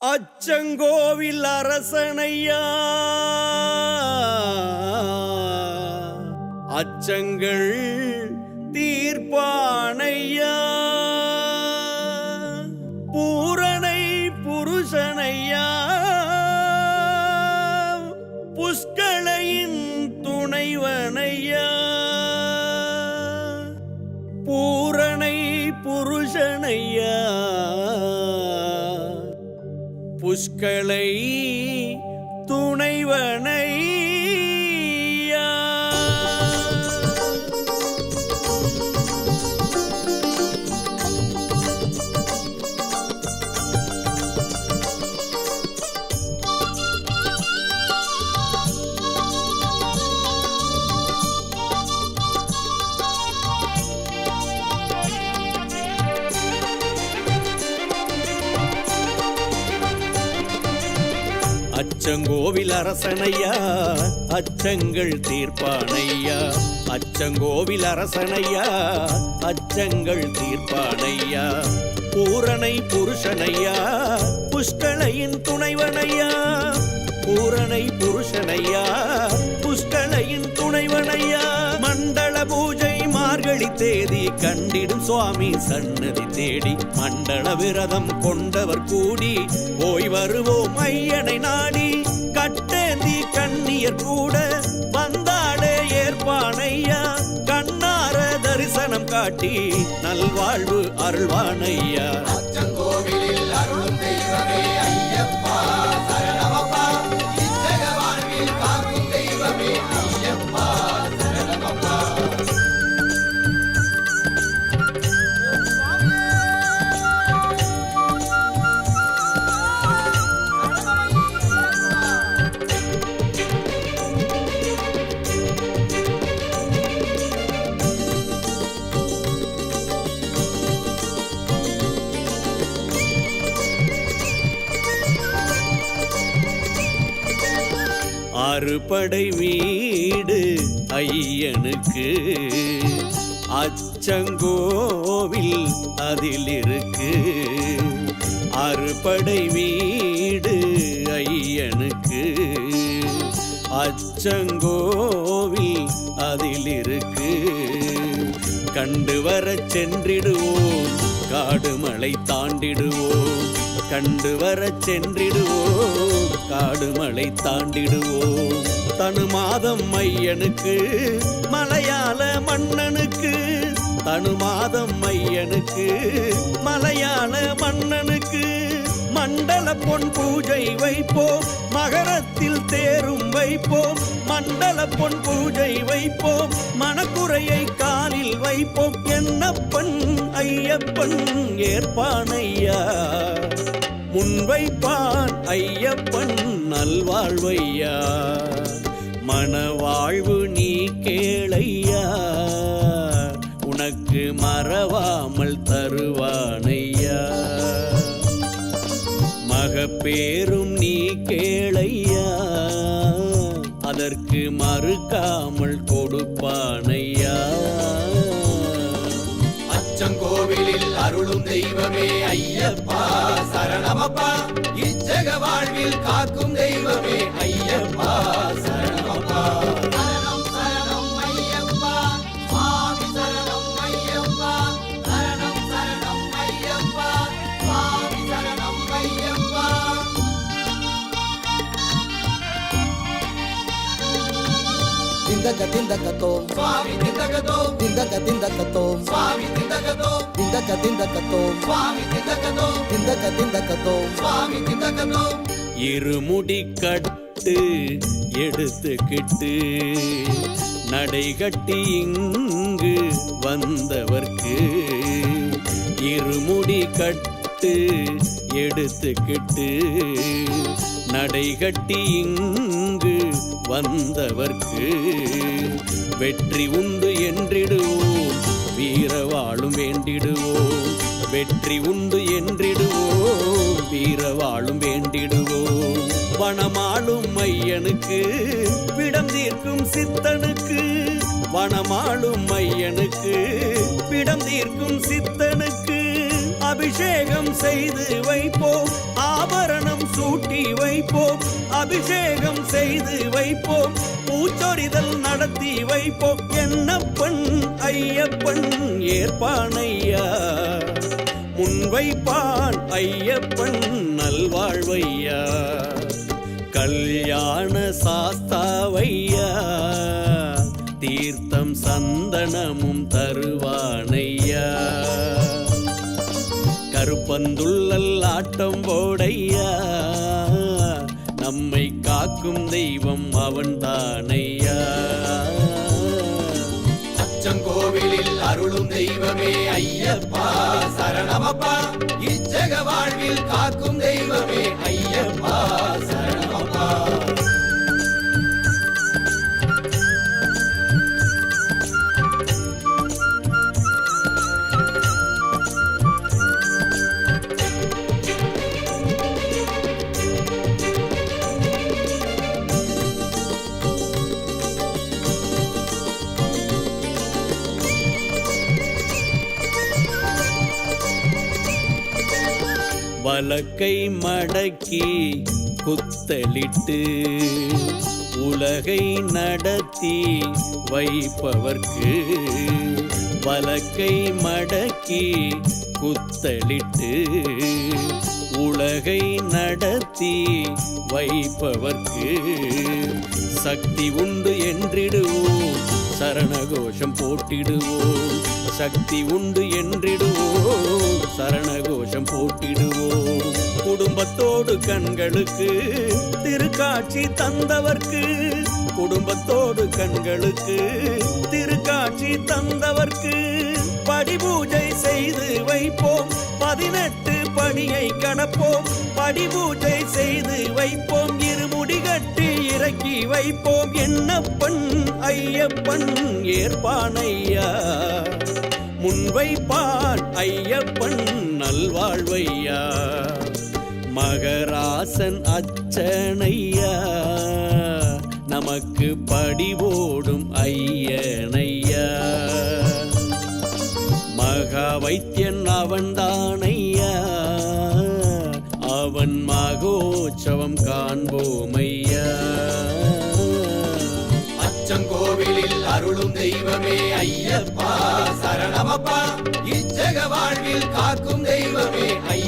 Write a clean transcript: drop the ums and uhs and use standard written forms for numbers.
அச்சங்கோவில் அரசனையா அச்சங்கள் தீர்ப்பானையா பூரணை புருஷனையா புஷ்களையின் துணைவனையா பூரணை புருஷனையா புஷ்களை துணைவனையா அச்சங்கோவில் அரசனையா அச்சங்கள் தீர்ப்பானையா அச்சங்கோவில் அரசனையா அச்சங்கள் தீர்ப்பானையா பூரணை புருஷனையா புஷ்களையின் துணைவனையா பூரணை புருஷனையா புஷ்களையின் துணைவனையா மண்டல பூஜை மார்கழி தேதி கண்டிடும் சுவாமி சன்னதி தேடி மண்டல விரதம் கொண்டவர் கூடி போய் வருவோம் ஐயனை நாடி கட்டேந்தி கண்ணியர் கூட வந்தாடே ஏற்பானையா கண்ணார தரிசனம் காட்டி நல்வாழ்வு அருள்வானையா அச்சங்கோவிலில் அருளும் தெய்வமே ஐயப்பா சரணமப்பா இச்சக வாழ்வில் காக்கும் தெய்வமே ஐயப்பா சரணமப்பா அறுபடை வீடு ஐயனுக்கு அச்சங்கோவில் அதில் இருக்கு அறுபடை வீடு ஐயனுக்கு அச்சங்கோவில் அதில் இருக்கு கண்டு வர சென்றிடுவோம் காடுமலை தாண்டிடுவோம் கண்டு வர சென்றிடுவோம் காடுமலை தாண்டிடுவோம் தனு மாதம் ஐயனுக்கு மலையாள மன்னனுக்கு தனு மாதம் ஐயனுக்கு மலையாள மன்னனுக்கு மண்டல பொன் பூஜை வைப்போம் மகரத்தில் தேரும் வைப்போம் மண்டல பொன் பூஜை வைப்போம் மனக்குறையை காலில் வைப்போம் என்னப்பன் ஐயப்பன் ஏற்பானையா முன்வைப்பான் ஐயப்பன் நல்வாழ்வையா மனவாழ்வு நீ கேளையா உனக்கு மறவாமல் தருவானையா மகப்பேரும் நீ கேளையா அதற்கு மறுக்காமல் கொடுப்பானையா அச்சங்கோவிலில் அருளும் தெய்வமே ஐயப்பா சரணமப்பா இச்சக வாழ்வில் காக்கும் தெய்வமே ஐயப்பா சரணமப்பா சரணம் சரணம் ஐயப்பா சுவாமி சரணம் ஐயப்பா சரணம் சரணம் ஐயப்பா சுவாமி சரணம் ஐயப்பா திந்தக திந்தகத்தோம் சுவாமி திந்தகதோம் திந்தக திந்தகத்தோம் சுவாமி திந்தகதோம் திந்தக திந்தகத்தோம் சுவாமி திந்தகதோம் திந்தக திந்தகத்தோம் சுவாமி திந்தகதோம் இருமுடி கட்டு எடுத்துக்கிட்டு நடைகட்டி இங்கு வந்தவர்க்கு இருமுடி கட்டு எடுத்துக்கிட்டு நடைகட்டி இங்கு வந்தவர்க்கு வெற்றி உண்டு என்றிடுவோம் வீரவாளும் வேண்டிடுவோம் வெற்றி உண்டு என்றிடுவோம் வீரவாளும் வேண்டிடுவோம் வனமாளும் ஐயனுக்கு விடம் தீர்க்கும் சித்தனுக்கு வனமாளும் ஐயனுக்கு பிடம் தீர்க்கும் சித்தனுக்கு அபிஷேகம் செய்து வைப்போம் ஆபரணம் சூட்டி வைப்போம், அபிஷேகம் செய்து வைப்போம், பூச்சொரிதல் நடத்தி வைப்போம். என்னப்பன் ஐயப்பன் ஏற்பானையா, முன்வைப்பான் ஐயப்பன் நல்வாழ்வையா. கல்யாண சாஸ்தாவையா, தீர்த்தம் சந்தனமும் தருவானையா. கருப்பந்துள்ளல் ஆட்டம் போடையா, நம்மை காக்கும் தெய்வம் அவன்தானையா. அச்சங்கோவிலில் அருளும் தெய்வமே ஐயப்பா சரணமப்பா, இச்சக வாழ்வில் காக்கும் தெய்வமே ஐயப்பா சரணமப்பா. வலக்கை மடக்கி குத்தலிட்டு உலகை நடத்தி வைப்பவர்க்கு, வலக்கை மடக்கி குத்தலிட்டு உலகை நடத்தி வைப்பவர்க்கு, சக்தி உண்டு என்றிடுவோம், சரணகோஷம் போட்டிடுவோம். சக்தி உண்டு என்றிடுவோம், சரணகோஷம் போட்டிடுவோம். குடும்பத்தோடு கண்களுக்கு திருக்காட்சி தந்தவர்க்கு, குடும்பத்தோடு கண்களுக்கு திருக்காட்சி தந்தவர்க்கு, படிபூஜை செய்து வைப்போம், 18 படியை கடப்போம். படிபூஜை செய்து வைப்போம், இருமுடி கட்டி இறக்கி வைப்போம். என்னப்பன் ஐயப்பன் ஏற்பானையா, முன்வைப்பான் ஐயப்பன் நல்வாழ்வையா. மகராசன் அச்சனையா, நமக்கு படிவோடும் ஐயனையா. மகா வைத்தியன் அவன்தானையா, அவன் மகோற்சவம் காண்போமையா. அச்சங்கோவிலில் அருளும் தெய்வமே ஐயப்பா சரணமப்பா, இச்சக வாழ்வில் காக்கும் தெய்வமே ஐயப்பா.